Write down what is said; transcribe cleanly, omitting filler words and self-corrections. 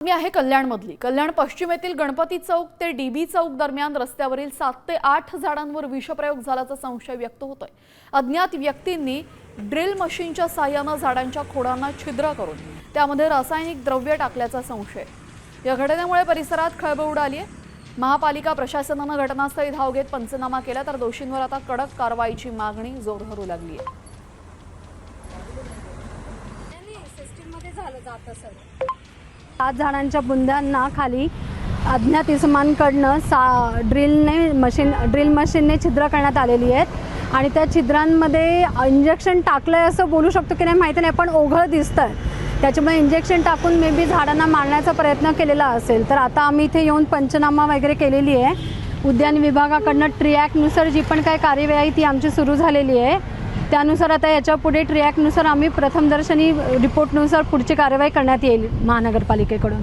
मी आहे कल्याणमधली. कल्याण पश्चिमेतील गणपती चौक ते डीबी चौक दरम्यान रस्त्यावरील 7 ते 8 झाडांवर विषप्रयोग झाल्याचा संशय व्यक्त होतोय. अज्ञात व्यक्तींनी ड्रिल मशीनच्या साहाय्याने झाडांच्या खोडांना छिद्र करून त्यामध्ये रासायनिक द्रव्य टाकल्याचा संशय. या घटनेमुळे परिसरात खळबळ उडाली आहे. महापालिका प्रशासनाने घटनास्थळी धाव घेत पंचनामा केला तर दोषींवर आता कडक कारवाईची मागणी जोर धरू लागली आहे. सात झाडांच्या बुंद्यांना खाली अज्ञात इसमांकडनं ड्रिल मशीनने छिद्र करण्यात आलेली आहेत आणि त्या छिद्रांमध्ये इंजेक्शन टाकलंय असं बोलू शकतो की नाही माहिती नाही, पण ओघळ दिसतंय. त्याच्यामुळे इंजेक्शन टाकून मे बी झाडांना मारण्याचा प्रयत्न केलेला असेल. तर आता आम्ही इथे येऊन पंचनामा वगैरे केलेली आहे. उद्यान विभागाकडनं ट्री ॲक्टनुसार जी पण काय कार्यवाही ती आमची सुरू झालेली आहे. त्यानुसार आता याच्या पुढे ट्री ॲक्टनुसार आम्ही प्रथमदर्शनी रिपोर्टनुसार पुढची कारवाई करण्यात येईल महानगरपालिकेकडून.